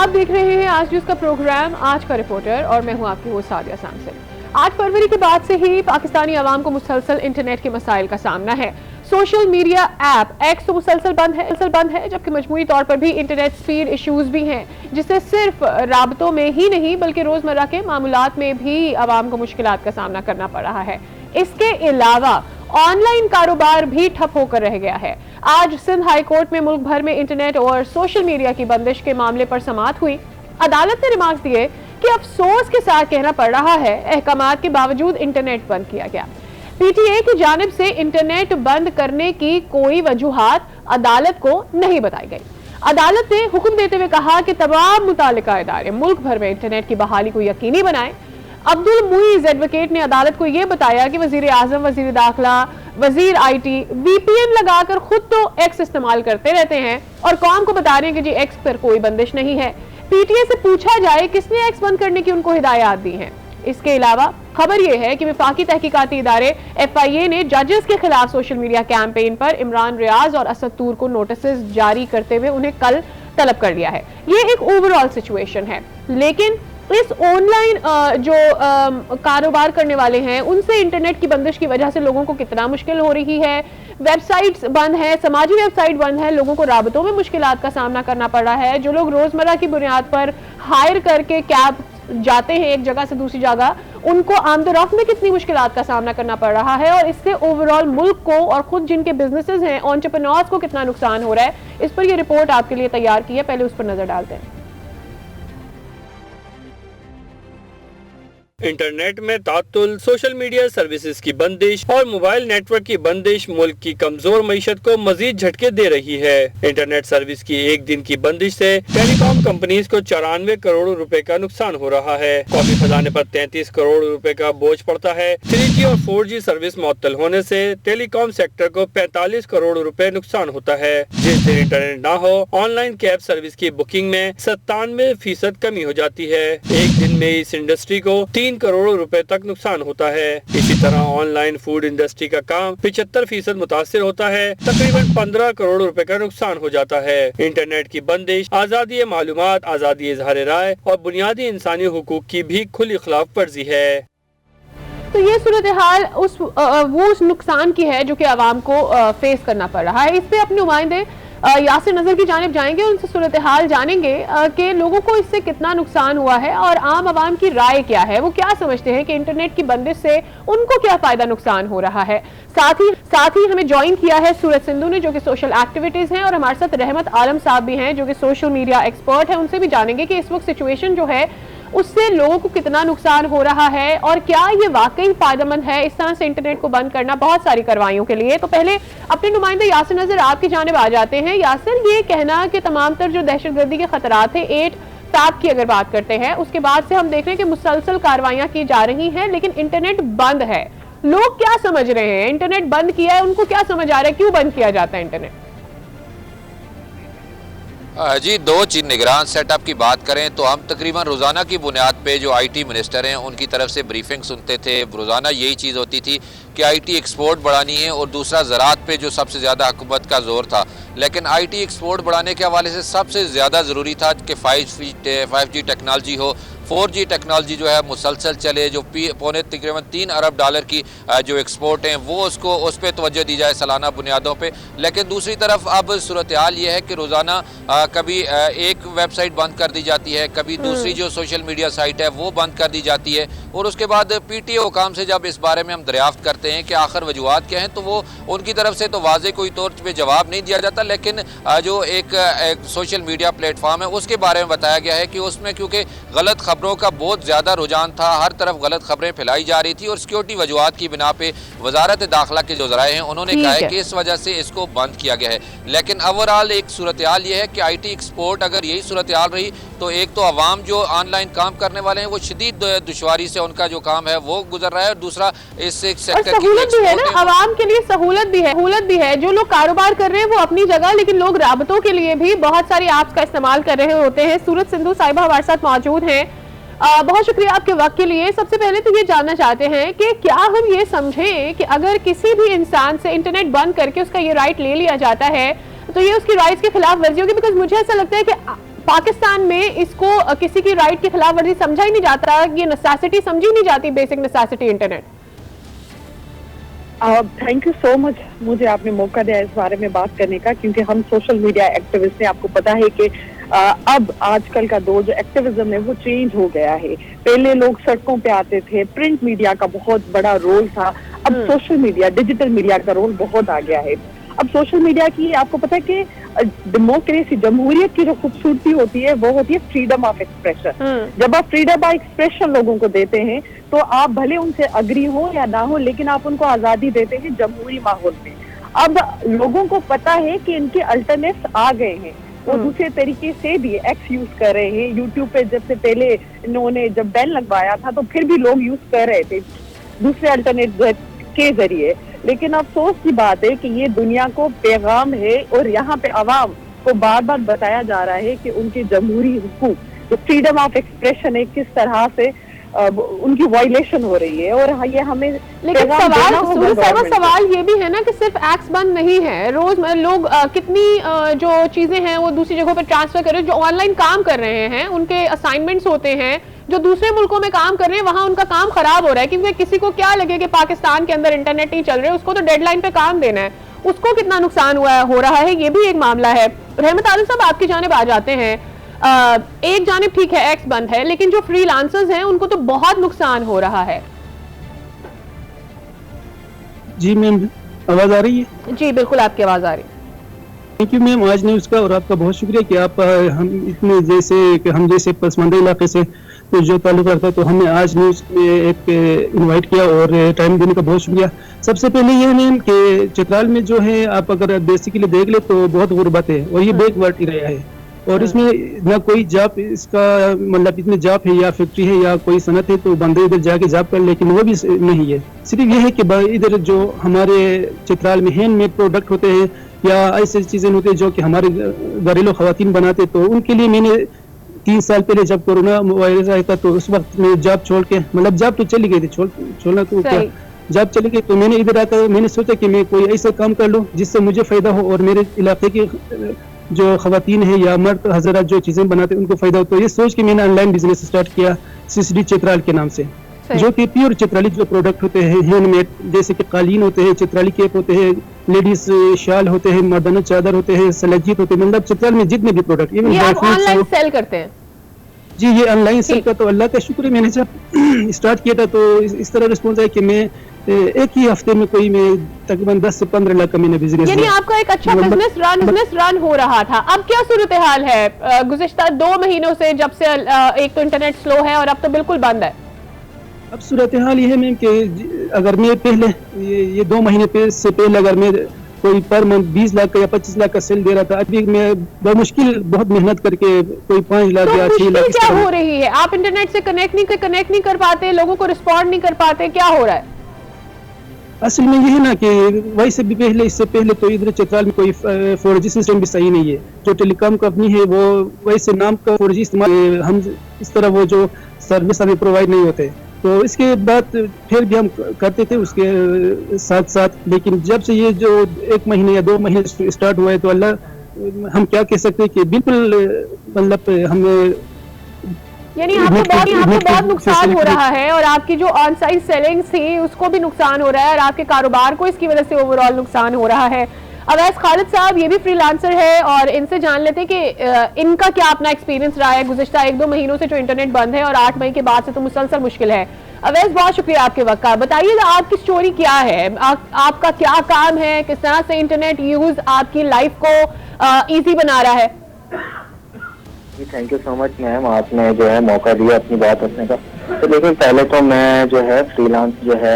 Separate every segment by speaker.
Speaker 1: आप देख रहे हैं आज न्यूज़ का प्रोग्राम आज का रिपोर्टर और मैं हूं आपकी होस्ट सादिया सामसिल। 8 फरवरी के बाद से ही पाकिस्तानी आवाम को मुसलसल इंटरनेट के मसाइल का सामना है। सोशल मीडिया ऐप एक्स तो मुसलसल बंद है जबकि मजमूई तौर पर भी इंटरनेट स्पीड इश्यूज भी हैं, जिससे सिर्फ राबतों में ही नहीं बल्कि रोजमर्रा के मामूलात में भी आवाम को मुश्किलात का सामना करना पड़ रहा है। इसके अलावा ऑनलाइन कारोबार भी ठप होकर रह गया है। आज सिंध हाई कोर्ट में मुल्क भर में इंटरनेट और सोशल मीडिया की बंदिश के मामले पर समाअत हुई। अदालत ने रिमार्क दिए कि अफसोस के साथ कहना पड़ रहा है अहकामात के बावजूद इंटरनेट बंद किया गया। पीटीए की जानिब से इंटरनेट बंद करने की कोई वजूहात अदालत को नहीं बताई गई। अदालत ने हुक्म देते हुए कहा कि तमाम मुतालिका इदारे मुल्क भर में इंटरनेट की बहाली को यकीनी बनाएं। अब्दुल मुईज एडवोकेट ने अदालत को यह बताया कि वजीर आजम, वजीर दाखिला, वजीर आईटी वीपीएन लगाकर खुद तो एक्स इस्तेमाल करते रहते हैं और कौम को बता रहे हैं कि जी एक्स पर कोई बंदिश नहीं है। पीटीए से पूछा जाए किसने एक्स बंद करने की उनको हिदायत दी है। इसके अलावा खबर यह है कि वफाकी तहकीकाती इदारे एफआईए ने जजेस के खिलाफ सोशल मीडिया कैंपेन पर इमरान रियाज और असद तूर को नोटिस जारी करते हुए उन्हें कल तलब कर लिया है। ये एक ओवरऑल सिचुएशन है, लेकिन इस ऑनलाइन जो कारोबार करने वाले हैं उनसे इंटरनेट की बंदिश की वजह से लोगों को कितना मुश्किल हो रही है। वेबसाइट्स बंद है, समाजी वेबसाइट बंद है, लोगों को राबतों में मुश्किलात का सामना करना पड़ रहा है। जो लोग रोजमर्रा की बुनियाद पर हायर करके कैब जाते हैं एक जगह से दूसरी जगह, उनको आमदरफ्त में कितनी मुश्किलात का सामना करना पड़ रहा है और इससे ओवरऑल मुल्क को और खुद जिनके बिजनेसेस हैं एंटरप्रेन्योर्स को कितना नुकसान हो रहा है, इस पर यह रिपोर्ट आपके लिए तैयार की है। पहले उस पर नजर डालते हैं।
Speaker 2: इंटरनेट में तातुल, सोशल मीडिया सर्विसेज की बंदिश और मोबाइल नेटवर्क की बंदिश मुल्क की कमजोर मईशत को मजीद झटके दे रही है। इंटरनेट सर्विस की एक दिन की बंदिश से टेलीकॉम कंपनीज को 94 करोड़ रुपए का नुकसान हो रहा है। कौमी खजाने पर 33 करोड़ रुपए का बोझ पड़ता है। 3G और 4G सर्विस मुअत्तल होने से टेलीकॉम सेक्टर को 45 करोड़ रुपए नुकसान होता है। जिस दिन इंटरनेट ना हो, ऑनलाइन कैब सर्विस की बुकिंग में 97% कमी हो जाती है। एक दिन में इस इंडस्ट्री को 3 करोड़ रुपए तक नुकसान होता है। इसी तरह ऑनलाइन फूड इंडस्ट्री का काम 75% मुतासिर होता है। तकरीबन 15 करोड़ रुपए का नुकसान हो जाता है। इंटरनेट की बंदिश आजादी मालूमात, आजादी इजहार राय और बुनियादी इंसानी हुकूक की भी खुली खिलाफ वर्जी है।
Speaker 1: तो ये सूरत हाल उस नुकसान की है जो कि आवाम को फेस करना पड़ रहा है। इस पे अपने नुमाइंदे यासिर नजर की जानिब जाएंगे, उनसे सूरत हाल जानेंगे कि लोगों को इससे कितना नुकसान हुआ है और आम आवाम की राय क्या है, वो क्या समझते हैं कि इंटरनेट की बंदिश से उनको क्या फायदा नुकसान हो रहा है। साथ ही हमें ज्वाइन किया है सूरज सिंधु ने, जो कि सोशल एक्टिविटीज हैं, और हमारे साथ रहमत आलम साहब भी हैं जो कि सोशल मीडिया एक्सपर्ट है। उनसे भी जानेंगे कि इस वक्त सिचुएशन जो है उससे लोगों को कितना नुकसान हो रहा है और क्या ये वाकई फायदेमंद है इस तरह से इंटरनेट को बंद करना बहुत सारी कार्रवाइयों के लिए। तो पहले अपने नुमाइंदे यासिर नजर आपकी जानिब आ जाते हैं। यासिर, ये कहना कि तमाम तर जो दहशतगर्दी के खतरात थे 8 फैब की अगर बात करते हैं, उसके बाद से हम देख रहे हैं कि मुसलसल कार्रवाइयां की जा रही हैं, लेकिन इंटरनेट बंद है। लोग क्या समझ रहे हैं? इंटरनेट बंद किया है, उनको क्या समझ आ रहा है, क्यों बंद किया जाता है इंटरनेट?
Speaker 3: जी, दो चीज निगरान सेटअप की बात करें तो हम तकरीबन रोज़ाना की बुनियाद पे जो आईटी मिनिस्टर हैं उनकी तरफ से ब्रीफिंग सुनते थे। रोज़ाना यही चीज़ होती थी कि आईटी एक्सपोर्ट बढ़ानी है और दूसरा ज़राअत पे जो सबसे ज़्यादा हुकूमत का जोर था। लेकिन आईटी एक्सपोर्ट बढ़ाने के हवाले से सबसे ज़्यादा ज़रूरी था कि 5G टेक्नोलॉजी हो, 4G टेक्नोलॉजी जो है मुसलसल चले, जो पौने तकरीबन 3 अरब डॉलर की जो एक्सपोर्ट हैं वो उस पर तवज्जो दी जाए सालाना बुनियादों पे। लेकिन दूसरी तरफ अब सूरत हाल ये है कि रोज़ाना कभी एक वेबसाइट बंद कर दी जाती है, कभी दूसरी जो सोशल मीडिया साइट है वो बंद कर दी जाती है, और उसके बाद पीटीए हुकाम से जब इस बारे में हम दरियाफ्त करते हैं कि आखिर वजूहात क्या हैं, तो वो उनकी तरफ से तो वाज़े कोई तौर पर जवाब नहीं दिया जाता। लेकिन जो एक सोशल मीडिया प्लेटफॉर्म है उसके बारे में बताया गया है कि उसमें क्योंकि गलत खबरों का बहुत ज़्यादा रुझान था, हर तरफ गलत खबरें फैलाई जा रही थी और सिक्योरिटी वजूहात की बिना पे वजारत दाखिला के जो ज़राए हैं उन्होंने कहा है कि इस वजह से इसको बंद किया गया है। लेकिन ओवरऑल एक सूरत हाल ये है कि आईटी एक्सपोर्ट अगर यही सूरत हाल रही तो एक तो अवाम जो ऑनलाइन काम करने वाले हैं वो शदीद दुश्वारी से उनका जो काम है वो गुजर रहा है, और दूसरा इस सेक्टर की
Speaker 1: भी है ना, आवाम के लिए सहूलत भी है। जो लोग कारोबार कर रहे हैं वो अपनी जगह, लेकिन लोग राबतों के लिए भी बहुत सारी ऐप्स का इस्तेमाल कर रहे होते हैं। सूरज सिंधु साहिबा हमारे साथ मौजूद हैं। बहुत शुक्रिया आपके वक्त के लिए। सबसे पहले तो ये जानना चाहते हैं कि क्या हम ये समझें कि अगर किसी भी इंसान से इंटरनेट बंद करके उसका ये राइट ले लिया जाता है तो ये उसकी राइट्स के खिलाफ वर्जी होगी? बिकॉज मुझे ऐसा लगता है कि पाकिस्तान में इसको किसी की राइट की खिलाफ वर्जी समझा ही नहीं जाता, ये नेसेसिटी समझी नहीं जाती, basic necessity internet.
Speaker 4: Thank you so much, मुझे आपने मौका दिया इस बारे में बात करने का, क्योंकि हम सोशल मीडिया एक्टिविस्ट हैं। आपको पता है कि अब आजकल का दौर जो एक्टिविज्म है वो चेंज हो गया है। पहले लोग सड़कों पे आते थे, प्रिंट मीडिया का बहुत बड़ा रोल था, अब सोशल मीडिया, डिजिटल मीडिया का रोल बहुत आ गया है। अब सोशल मीडिया की आपको पता है कि डेमोक्रेसी, जमहूरियत की जो खूबसूरती होती है वो होती है फ्रीडम ऑफ एक्सप्रेशन। जब आप फ्रीडम ऑफ एक्सप्रेशन लोगों को देते हैं तो आप भले उनसे अग्री हो या ना हो, लेकिन आप उनको आजादी देते हैं जमहूरी माहौल में। अब लोगों को पता है कि इनके अल्टरनेट्स आ गए हैं, वो दूसरे तरीके से भी एक्स यूज कर रहे हैं। यूट्यूब पे जब से पहले इन्होंने जब बैन लगवाया था तो फिर भी लोग यूज कर रहे थे दूसरे अल्टरनेट के जरिए। लेकिन अफसोस की बात है कि ये दुनिया को पैगाम है और यहाँ पे अवाम को बार बार बताया जा रहा है कि उनके जमहूरी हुकूक, जो फ्रीडम ऑफ एक्सप्रेशन है, किस तरह से उनकी वायलेशन हो रही है। और ये हमें
Speaker 1: लेकिन सवाल ये भी है ना कि सिर्फ एक्स बंद नहीं है, रोज लोग कितनी जो चीजें हैं वो दूसरी जगहों पर ट्रांसफर कर रहे हैं। जो ऑनलाइन काम कर रहे हैं उनके असाइनमेंट्स होते हैं, जो दूसरे मुल्कों में काम कर रहे हैं वहां उनका काम खराब हो रहा है, क्योंकि किसी को क्या लगे कि पाकिस्तान के अंदर इंटरनेट नहीं चल रहे, उसको तो डेडलाइन पे काम देना है, उसको कितना नुकसान हो रहा है, ये भी एक मामला है। रहमत आदिल साहब, आपकी जानिब आ जाते हैं। एक जानिब ठीक है एक्स बंद है, लेकिन जो फ्रीलांसर्स हैं उनको तो बहुत नुकसान हो रहा है।
Speaker 5: जी मैम, आवाज आ रही है?
Speaker 1: जी बिल्कुल, आपकी आवाज आ रही है।
Speaker 5: थैंक यू मैम आज न्यूज़ का, और आपका बहुत शुक्रिया कि आप हम इतने जैसे पसमानदा इलाके से तो जो ताल्लुक रखता है, तो हमने आज न्यूज़ में एक इनवाइट किया और टाइम देने का बहुत शुक्रिया। सबसे पहले ये मैम कि चित्राल में जो है, आप अगर बेसिकली देख ले तो बहुत गुर्बत है और ये बैकवर्ड एरिया है, और इसमें ना कोई जॉब, इसका मतलब इतने जॉब है या फैक्ट्री है या कोई सनत है तो बंदे इधर जाके जॉब कर, लेकिन वो भी नहीं है। सिर्फ ये है कि इधर जो हमारे चित्राल में हैंडमेड प्रोडक्ट होते हैं या ऐसी चीजें होती है जो कि हमारे घरेलू खवातीन बनाते, तो उनके लिए मैंने 3 साल पहले जब कोरोना वायरस आया था तो उस वक्त मैं जॉब छोड़ के, मतलब जॉब तो चली गई थी, छोड़ना तो क्या, जॉब चली गई, तो मैंने इधर आकर मैंने सोचा कि मैं कोई ऐसा काम कर लूँ जिससे मुझे फायदा हो और मेरे इलाके की जो खवातीन है या मर्द हजरात जो चीजें बनाते हैं उनको फायदा हो। तो ये सोच के मैंने ऑनलाइन बिजनेस स्टार्ट किया सिसडी चित्राल के नाम से, जो कि प्योर चित्राली जो प्रोडक्ट होते हैं हैंडमेड, जैसे कि कालीन होते हैं, चित्राली केप होते हैं, लेडीज शाल होते हैं, मर्दाना चादर होते हैं, सलाजीत होते हैं, मतलब चित्राल में जितने भी प्रोडक्ट
Speaker 1: ये आप ऑनलाइन सेल करते हैं?
Speaker 5: जी ये ऑनलाइन सेल का, तो अल्लाह का शुक्र है मैंने जब स्टार्ट किया था तो इस तरह रिस्पॉन्स है कि मैं एक ही हफ्ते में मैं तकरीबन 10 से 15 लाख का मैंने बिजनेस,
Speaker 1: यानी आपका एक अच्छा बिजनेस रन हो रहा था। अब क्या सूरत हाल है गुज़िश्ता 2 महीनों से, जब से एक तो इंटरनेट स्लो है और अब तो बिल्कुल बंद है?
Speaker 5: अब सूरत हाल ये है मैम कि अगर मैं पहले ये 2 महीने से पहले अगर मैं कोई पर मंथ 20 लाख का या 25 लाख का सेल दे रहा था, अभी मैं मुश्किल बहुत मेहनत करके कोई 5 लाख या 6 लाख
Speaker 1: क्या हो रही है? आप इंटरनेट से कनेक्ट नहीं कर पाते, लोगों को रिस्पॉन्ड नहीं कर पाते, क्या हो रहा है?
Speaker 5: असल में ये है ना कि वैसे भी इससे पहले तो इधर चित्राल में कोई 4G सिस्टम भी सही नहीं है। जो टेलीकॉम कंपनी है वो वैसे नाम का 4G इस्तेमाल, हम इस तरह वो जो सर्विस हमें प्रोवाइड नहीं होते, तो इसके बाद फिर भी हम करते थे उसके साथ साथ। लेकिन जब से ये जो 1 महीने या 2 महीने स्टार्ट हुआ है तो अल्लाह, हम क्या कह सकते हैं कि बिल्कुल मतलब हमें,
Speaker 1: यानी आपको बहुत नुकसान हो रहा है और आपकी जो ऑन साइट सेलिंग थी उसको भी नुकसान हो रहा है और आपके कारोबार को इसकी वजह से ओवरऑल नुकसान हो रहा है। अवैस खालिद साहब ये भी फ्रीलांसर है और इनसे जान लेते हैं कि इनका क्या अपना एक्सपीरियंस रहा है गुज़िश्ता 1-2 महीनों से जो इंटरनेट बंद है और 8 मई के बाद से तो मुसलसल मुश्किल है। अवैस बहुत शुक्रिया आपके वक्त का, बताइए आपकी स्टोरी क्या है, आपका क्या काम है, किस तरह से इंटरनेट यूज आपकी लाइफ को ईजी बना रहा है?
Speaker 6: Thank you so much ma'am, आपने जो है मौका दिया अपनी बात रखने का। तो देखिए पहले तो मैं जो है फ्रीलांस जो है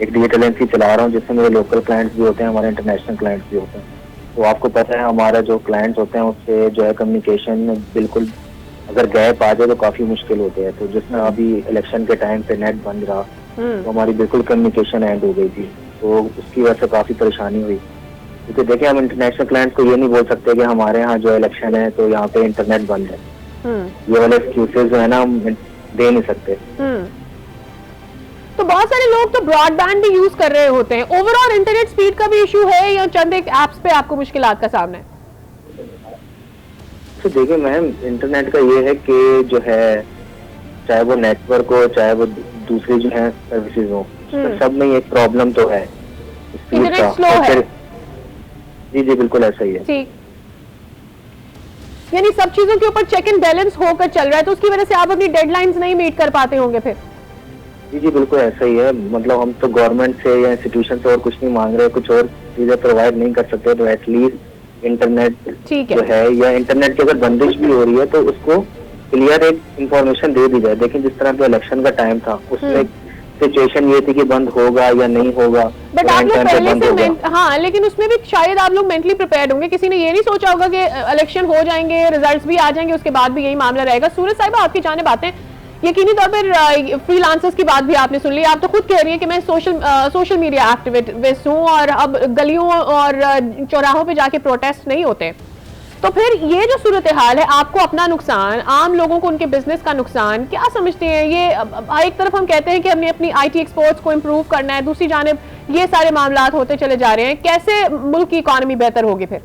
Speaker 6: एक डिजिटल एजेंसी चला रहा हूँ जिससे मेरे लोकल क्लाइंट्स भी होते हैं, हमारे इंटरनेशनल क्लाइंट्स भी होते हैं। तो आपको पता है हमारा जो क्लाइंट्स होते हैं उससे जो है कम्युनिकेशन बिल्कुल अगर गैप आ जाए तो काफ़ी मुश्किल होते हैं। तो जिस तरह अभी इलेक्शन के टाइम पे नेट बंद रहा तो हमारी बिल्कुल कम्युनिकेशन एंड हो गई थी, तो उसकी वजह से काफ़ी परेशानी हुई। क्योंकि देखिए हम इंटरनेशनल क्लाइंट्स को ये नहीं बोल सकते कि हमारे यहाँ जो इलेक्शन है तो यहाँ पे इंटरनेट बंद है, ये वाले एक्सक्यूजेस जो है ना हम दे नहीं सकते।
Speaker 1: तो बहुत सारे लोग तो ब्रॉडबैंड भी यूज कर रहे होते हैं, ओवरऑल इंटरनेट स्पीड का भी इशू है या चंद एक एप्स पे आपको मुश्किलात का सामना है?
Speaker 6: तो देखिए मैम, इंटरनेट का ये है कि जो है चाहे वो नेटवर्क हो चाहे वो दूसरी जो है सर्विसेज हो, सब में एक प्रॉब्लम तो है,
Speaker 1: इंटरनेट स्लो है।
Speaker 6: जी जी बिल्कुल ऐसा ही है।
Speaker 1: ठीक, यानी सब चीजों के ऊपर चेक एंड बैलेंस होकर चल रहा है, तो उसकी वजह से आप अपनी डेडलाइंस नहीं मीट कर पाते होंगे फिर।
Speaker 6: जी जी बिल्कुल ऐसा ही है। मतलब हम तो गवर्नमेंट से या इंस्टीट्यूशन से और कुछ नहीं मांग रहे, कुछ और चीजें प्रोवाइड नहीं कर सकते, तो एटलीस्ट इंटरनेट जो है या इंटरनेट की अगर बंदिश भी हो रही है तो उसको क्लियर एक इंफॉर्मेशन दे दी जाए। देखिए जिस तरह के इलेक्शन का टाइम था उसमें सिचुएशन ये थी कि बंद होगा या नहीं होगा,
Speaker 1: बट आप लोग पहले से हाँ, लेकिन उसमें भी शायद आप लोग मेंटली प्रिपेयर्ड होंगे। किसी ने ये नहीं सोचा होगा कि इलेक्शन हो जाएंगे, रिजल्ट्स भी आ जाएंगे, उसके बाद भी यही मामला रहेगा। सूरज साहिबा, आपकी जानिब आते हैं। यकीनी तौर पर फ्रीलांसर्स की बात भी आपने सुन ली। आप तो खुद कह रही है कि मैं सोशल मीडिया एक्टिविस्ट हूँ और अब गलियों और चौराहों पे जाके प्रोटेस्ट नहीं होते, तो फिर ये जो सूरत हाल है, आपको अपना नुकसान, आम लोगों को उनके बिजनेस का नुकसान, क्या समझते हैं? ये एक तरफ हम कहते हैं कि हमने अपनी आईटी एक्सपोर्ट्स को इम्प्रूव करना है, दूसरी जानिब ये सारे मामलात होते चले जा रहे हैं। कैसे मुल्क की इकॉनमी बेहतर होगी फिर?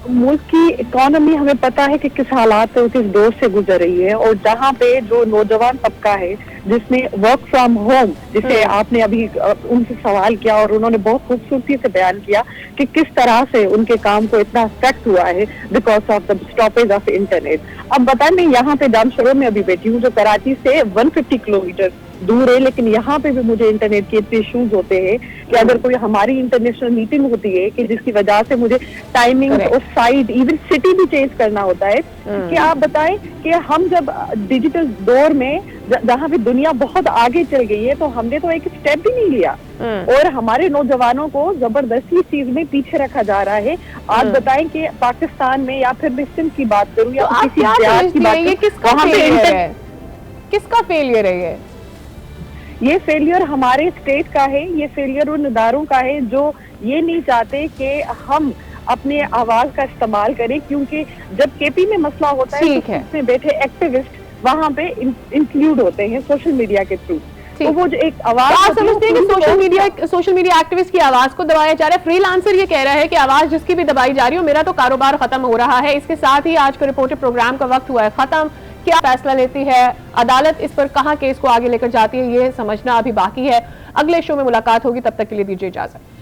Speaker 4: मुल्क की इकोनॉमी हमें पता है कि किस हालात से किस दौर से गुजर रही है, और जहाँ पे जो नौजवान तबका है जिसने वर्क फ्रॉम होम, जिसे आपने अभी उनसे सवाल किया और उन्होंने बहुत खूबसूरती से बयान किया कि किस तरह से उनके काम को इतना अफेक्ट हुआ है because of the stoppage of internet. अब बताएं, मैं यहाँ पे दामशोर में अभी बैठी हूँ जो कराची से 150 किलोमीटर दूर है, लेकिन यहाँ पे भी मुझे इंटरनेट के इतने इश्यूज होते हैं कि अगर कोई हमारी इंटरनेशनल मीटिंग होती है कि जिसकी वजह से मुझे टाइमिंग और साइड इवन सिटी भी चेंज करना होता है, कि आप बताएं कि हम जब डिजिटल दौर में जहाँ पे दुनिया बहुत आगे चल गई है, तो हमने तो एक स्टेप भी नहीं लिया और हमारे नौजवानों को जबरदस्ती चीज में पीछे रखा जा रहा है। आप बताएं कि पाकिस्तान में या फिर मैं सिंध की बात करूँ या
Speaker 1: तो
Speaker 4: किसी देहात की बात करूँ,
Speaker 1: किसका फेलियर है?
Speaker 4: ये फेलियर हमारे स्टेट का है, ये फेलियर उन इदारों का है जो ये नहीं चाहते कि हम अपने आवाज का इस्तेमाल करें, क्योंकि जब केपी में मसला होता है तो उसमें बैठे एक्टिविस्ट वहाँ पे इंक्लूड होते हैं सोशल मीडिया के थ्रू, तो वो जो एक आवाज
Speaker 1: आप समझते हैं कि सोशल मीडिया एक्टिविस्ट की आवाज को दबाया जा रहा है। फ्रीलांसर ये कह रहा है कि आवाज जिसकी भी दबाई जा रही हो, मेरा तो कारोबार खत्म हो रहा है। इसके साथ ही आज का रिपोर्टर प्रोग्राम का वक्त हुआ है खत्म। क्या फैसला लेती है अदालत, इस पर कहां केस को आगे लेकर जाती है, ये समझना अभी बाकी है। अगले शो में मुलाकात होगी, तब तक के लिए दीजिए इजाजत।